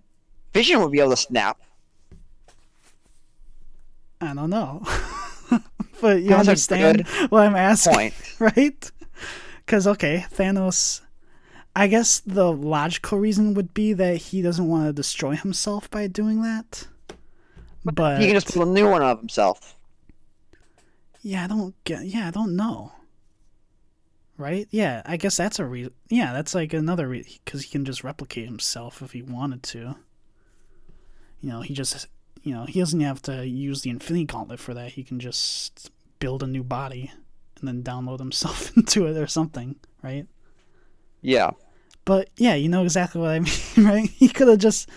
Vision would be able to snap. I don't know. But you understand what I'm asking, right? Because, okay, Thanos... I guess the logical reason would be that he doesn't want to destroy himself by doing that. But he can just put a new one of himself. I don't know. Right? Yeah, I guess that's a reason. Yeah, that's like another reason, because he can just replicate himself if he wanted to. He doesn't have to use the Infinity Gauntlet for that. He can just build a new body and then download himself into it or something, right? Yeah. But yeah, you know exactly what I mean, right? He could have just...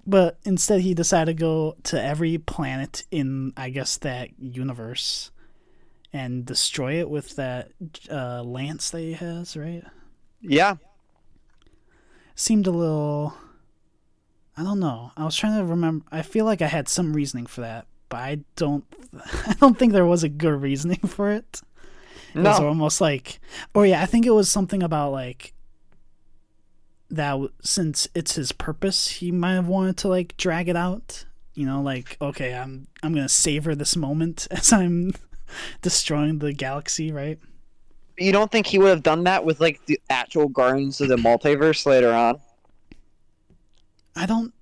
But instead he decided to go to every planet in, I guess, that universe and destroy it with that lance that he has, right? Yeah. Seemed a little... I don't know. I was trying to remember. I feel like I had some reasoning for that, but I don't think there was a good reasoning for it. It was almost like... I think it was something about, like, since it's his purpose, he might have wanted to like drag it out. You know, like, okay, I'm gonna savor this moment as I'm destroying the galaxy, right? You don't think he would have done that with like the actual Guardians of the Multiverse later on? I don't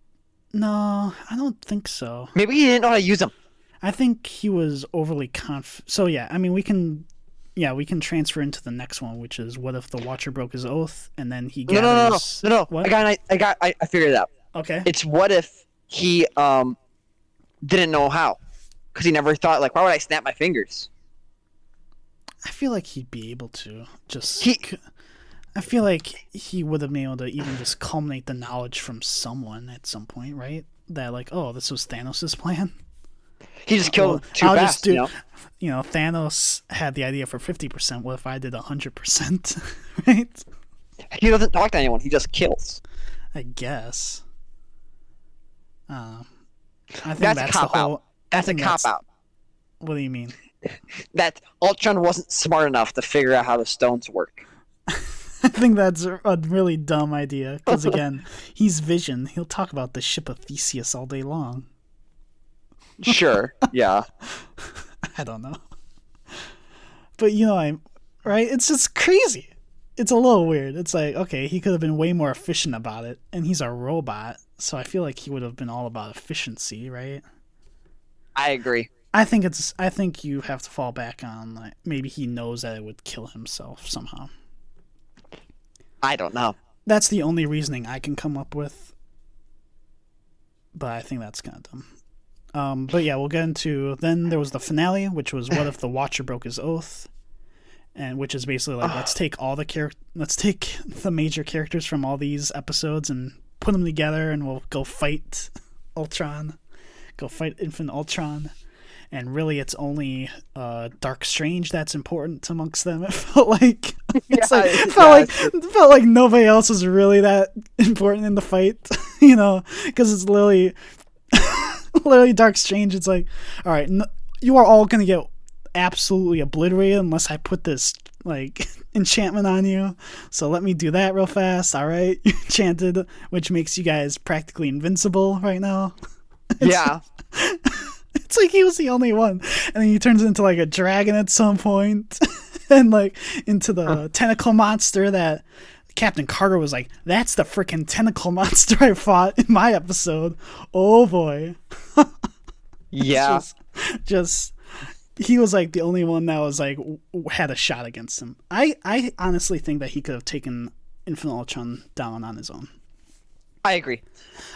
think so. Maybe he didn't know how to use them. I think he was overly So yeah, I mean, we can transfer into the next one, which is what if the Watcher broke his oath and then he gathers... No. What? I figured it out. Okay. It's what if he didn't know how, because he never thought like, why would I snap my fingers? I feel like he'd be able to I feel like he would have been able to even just culminate the knowledge from someone at some point, right? That like, oh, this was Thanos' plan. He just killed too fast, you know, Thanos had the idea for 50%. What if I did 100%? Right? He doesn't talk to anyone. He just kills. I guess. I think that's a cop out. That's a cop out. What do you mean? That Ultron wasn't smart enough to figure out how the stones work. I think that's a really dumb idea. Because again, he's Vision. He'll talk about the ship of Theseus all day long. Sure, yeah. I don't know. But you know, right? It's just crazy. It's a little weird. It's like, okay, he could have been way more efficient about it, and he's a robot, so I feel like he would have been all about efficiency, right? I agree. I think you have to fall back on like maybe he knows that it would kill himself somehow. I don't know. That's the only reasoning I can come up with. But I think that's kind of dumb. But yeah, we'll get into... Then there was the finale, which was what if the Watcher broke his oath, and which is basically like let's take the major characters from all these episodes and put them together, and we'll go fight Ultron, go fight Infinite Ultron, and really it's only Dark Strange that's important amongst them. It felt like it felt like nobody else was really that important in the fight, you know, because it's literally Dark Strange. It's like, all right, you are all gonna get absolutely obliterated unless I put this like enchantment on you. So let me do that real fast. All right, you enchanted, which makes you guys practically invincible right now. Yeah. It's like he was the only one, and then he turns into like a dragon at some point, and like into the tentacle monster that Captain Carter was like, that's the freaking tentacle monster I fought in my episode. Oh boy. Yeah. just he was like the only one that was like had a shot against him. I honestly think that he could have taken Infinite Ultron down on his own. I agree.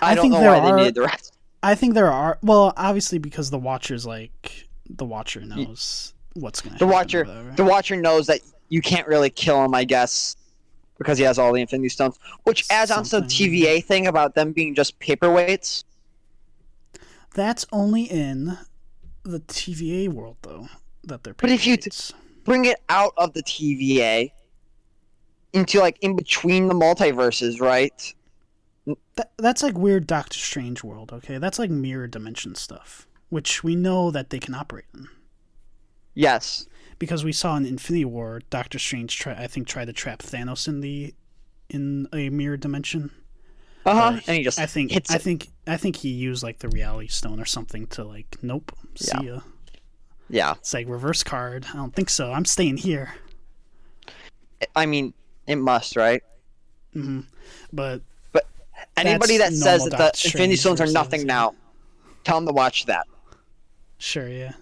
I don't know why they needed the rest. I think there are, well, obviously because the Watcher knows what's going to happen. The Watcher knows that you can't really kill him, I guess, because he has all the Infinity Stones, which adds on to the TVA thing about them being just paperweights. That's only in the TVA world, though, that they're paperweights. But if you bring it out of the TVA into, like, in between the multiverses, right? That's like weird Doctor Strange world, okay? That's like mirror dimension stuff, which we know that they can operate in. Yes. Because we saw in Infinity War, Doctor Strange tried to trap Thanos in a mirror dimension. And he just I think he used like the Reality Stone or something to like, nope, see ya. Yeah. It's like reverse card. I don't think so. I'm staying here. I mean, it must, right? Mm-hmm. But anybody that says that the Infinity Stones are nothing now, tell them to watch that. Sure, yeah.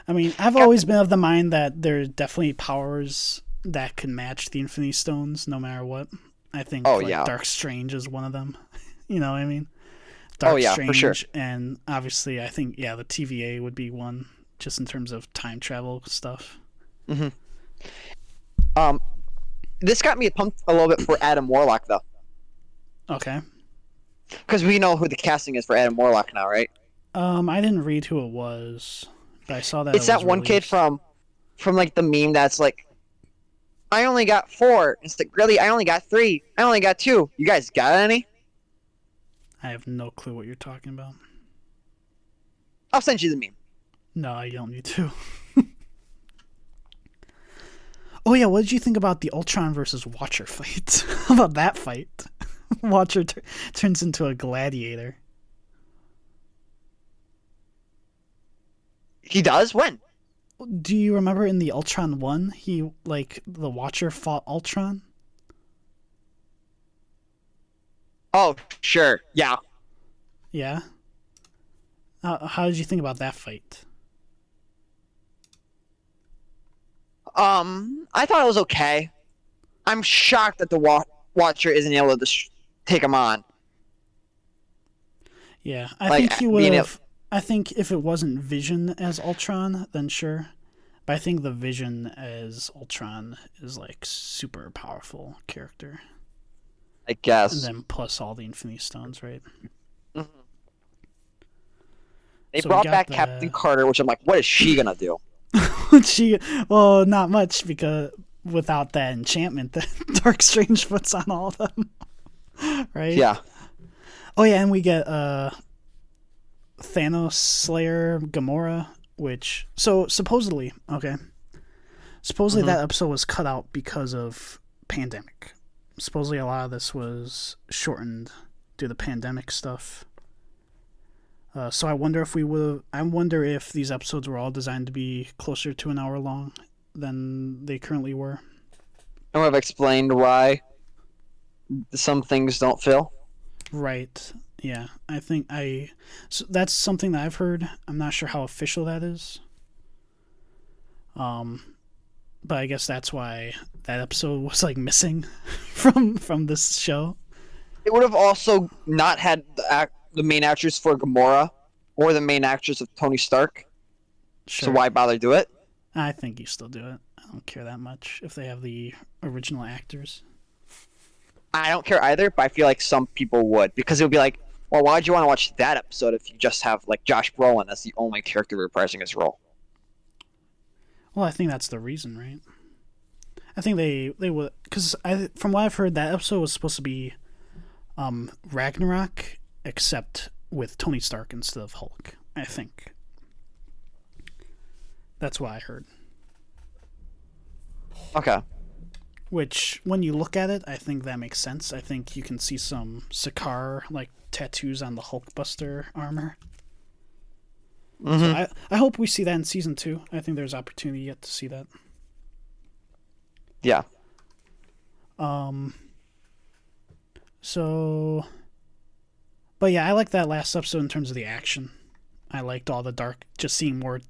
I mean, I've always been of the mind that there are definitely powers that can match the Infinity Stones no matter what. I think Dark Strange is one of them. You know what I mean? Strange, for sure. And obviously, I think, the TVA would be one, just in terms of time travel stuff. Mm-hmm. This got me pumped a little bit for Adam Warlock, though. Okay. Because we know who the casting is for Adam Warlock now, right? I didn't read who it was, but I saw that it's that one kid from like the meme that's like, I only got 4. It's like, really? I only got 3. I only got 2. You guys got any? I have no clue what you're talking about. I'll send you the meme. No, you don't need to. Oh yeah, what did you think about the Ultron versus Watcher fight? How about that fight? Watcher turns into a gladiator. He does? When? Do you remember in the Ultron 1, the Watcher fought Ultron? Oh, sure. Yeah. Yeah? How did you think about that fight? I thought it was okay. I'm shocked that the Watcher isn't able to take him on. Yeah, I think he would have. I think if it wasn't Vision as Ultron, then sure. But I think the Vision as Ultron is like super powerful character. I guess. And then plus all the Infinity Stones, right? Mm-hmm. They brought back Captain Carter, which I'm like, what is she gonna do? Well, not much, because without that enchantment that Dark Strange puts on all of them, right? Yeah. Oh yeah, and we get Thanos Slayer Gamora, which supposedly Mm-hmm. that episode was cut out because of pandemic. Supposedly a lot of this was shortened due to pandemic stuff. So I wonder if these episodes were all designed to be closer to an hour long than they currently were. And we've explained why some things don't fill. Right. Yeah. So that's something that I've heard. I'm not sure how official that is. But I guess that's why that episode was like missing from this show. It would have also not had the main actress for Gamora or the main actress of Tony Stark. Sure. So why bother do it? I think you still do it. I don't care that much if they have the original actors. I don't care either, but I feel like some people would, because it would be like, well, why'd you want to watch that episode if you just have like Josh Brolin as the only character reprising his role? Well, I think that's the reason, right? I think they would, because from what I've heard, that episode was supposed to be Ragnarok, except with Tony Stark instead of Hulk. I think that's what I heard. Okay. Which, when you look at it, I think that makes sense. I think you can see some Sakaar like tattoos on the Hulkbuster armor. Mm-hmm. So I hope we see that in season 2. I think there's opportunity yet to see that. Yeah. So, but yeah, I like that last episode in terms of the action. I liked all the just seeing more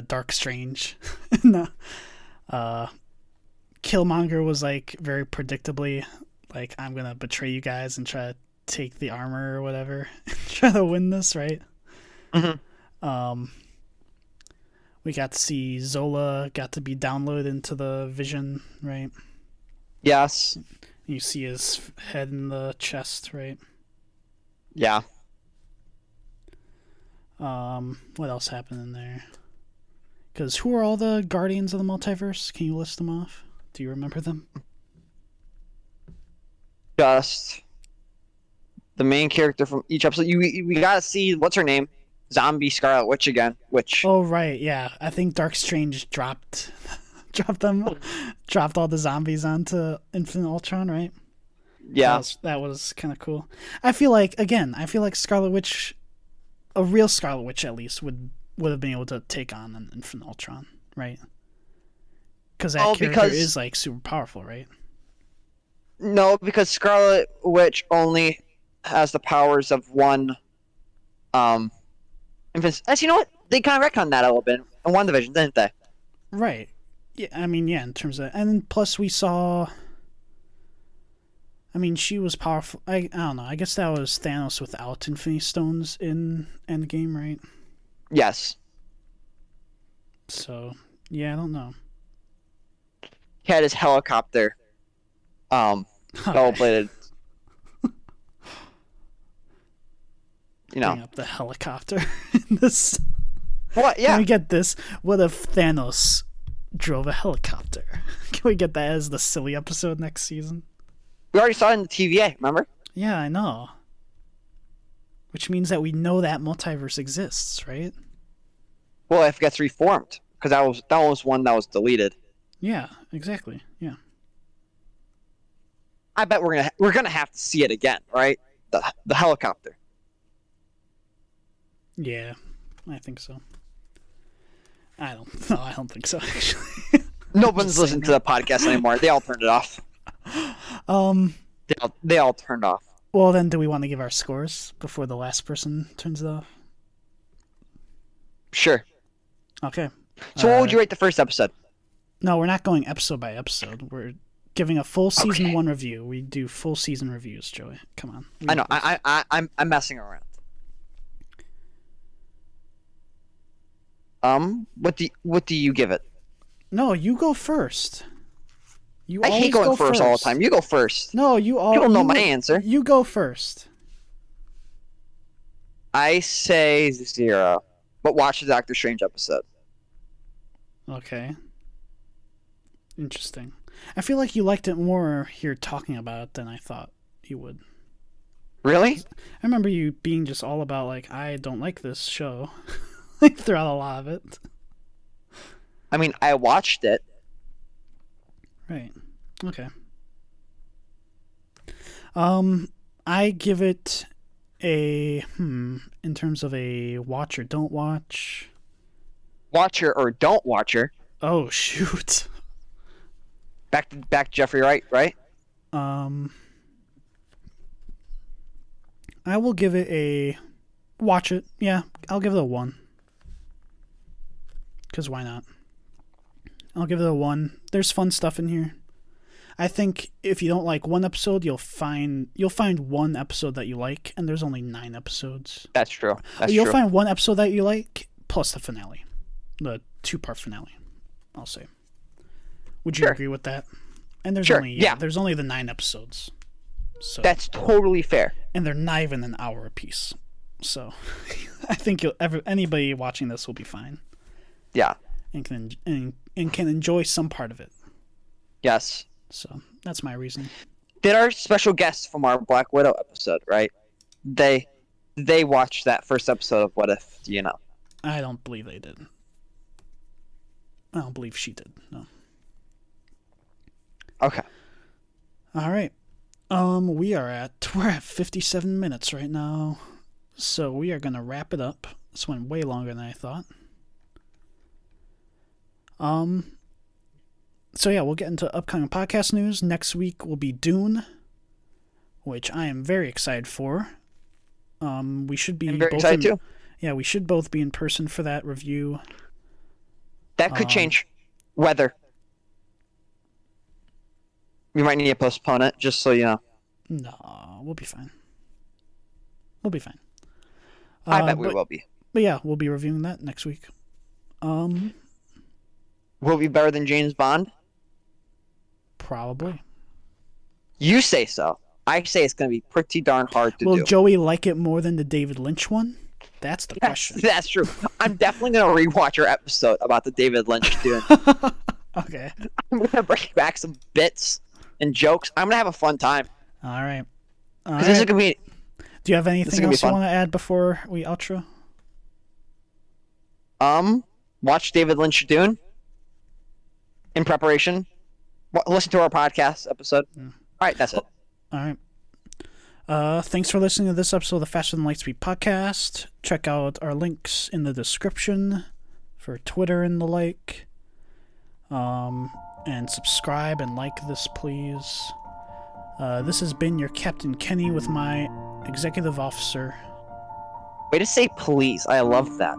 Dark Strange. Killmonger was like very predictably like, I'm gonna betray you guys and try to take the armor or whatever, try to win this, right? Mm-hmm. We got to see Zola got to be downloaded into the Vision, right? Yes. You see his head in the chest, right? Yeah. What else happened in there? Because who are all the Guardians of the Multiverse? Can you list them off? Do you remember them? Just the main character from each episode. We gotta see, what's her name? Zombie Scarlet Witch again. Oh right, yeah. I think Dark Strange dropped all the zombies onto Infinite Ultron, right? Yeah. That was kind of cool. I feel like Scarlet Witch, a real Scarlet Witch at least, would have been able to take on an Infinite Ultron, right? Because that character is like super powerful, right? No, because Scarlet Witch only has the powers of one. As you know what, they kind of retconned that a little bit in WandaVision, didn't they? Right. Yeah. I mean, yeah. In terms of, and plus we saw. I mean, she was powerful. I don't know. I guess that was Thanos without Infinity Stones in Endgame, right? Yes. So yeah, I don't know. He had his helicopter. Double-bladed. You know. Bring up the helicopter in this. What? Yeah. Can we get this? What if Thanos drove a helicopter? Can we get that as the silly episode next season? We already saw it in the TVA, remember? Yeah, I know. Which means that we know that multiverse exists, right? Well, if it gets reformed, because that was one that was deleted. Yeah, exactly. Yeah. I bet we're gonna have to see it again, right? The helicopter. Yeah, I think so. I don't. No, I don't think so. Actually, No one's listening to the podcast anymore. They all turned it off. They all turned off. Well, then, do we want to give our scores before the last person turns it off? Sure. Okay. So what would you rate the first episode? No, we're not going episode by episode. We're giving a full season 1 review. We do full season reviews, Joey. Come on. I know. I'm messing around. What do you give it? No, you go first. I hate going first all the time. You go first. No, you don't know my answer. You go first. I say 0, but watch the Doctor Strange episode. Okay. Interesting. I feel like you liked it more here talking about it than I thought you would. Really? I remember you being just all about, like, I don't like this show. Like, throughout a lot of it. I mean, I watched it. Right. Okay. I give it a in terms of a watch or don't watch. Watcher or don't watcher. Oh shoot. Back to Jeffrey Wright, right? I will give it a watch it. Yeah, I'll give it a 1. Cause why not? I'll give it a 1. There's fun stuff in here. I think if you don't like one episode, you'll find one episode that you like, and there's only 9 episodes. That's true. You'll find one episode that you like, plus the finale, the 2-part finale. I'll say. Would you agree with that? And there's there's only the 9 episodes. So that's totally fair. And they're not even an hour apiece. So I think anybody watching this will be fine. Yeah. And can enjoy some part of it. Yes. So that's my reason. Did our special guests from our Black Widow episode, right? They watched that first episode of What If, do you know? I don't believe they did. I don't believe she did, no. Okay. All right. We're at 57 minutes right now. So we are gonna wrap it up. This went way longer than I thought. So yeah, we'll get into upcoming podcast news. Next week will be Dune, which I am very excited for. We should be very excited too. Yeah, we should both be in person for that review. That could change. Weather. We might need to postpone it, just so you know. No, we'll be fine. We'll be fine. I bet we will be. But yeah, we'll be reviewing that next week. Will it be better than James Bond? Probably. You say so. I say it's going to be pretty darn hard to do. Will Joey like it more than the David Lynch one? That's the question. That's true. I'm definitely going to rewatch your episode about the David Lynch Dune. Okay. I'm going to bring back some bits and jokes. I'm going to have a fun time. All right. This is going to be... Do you have anything else you want to add before we outro? Watch David Lynch Dune in preparation. Listen to our podcast episode. All right, that's it. All right. Thanks for listening to this episode of the Faster Than Lightspeed podcast. Check out our links in the description for Twitter and the like. And subscribe and like this, please. This has been your Captain Kenny with my executive officer. Way to say please. I love that.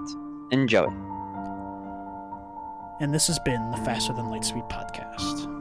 Enjoy. And this has been the Faster Than Lightspeed podcast.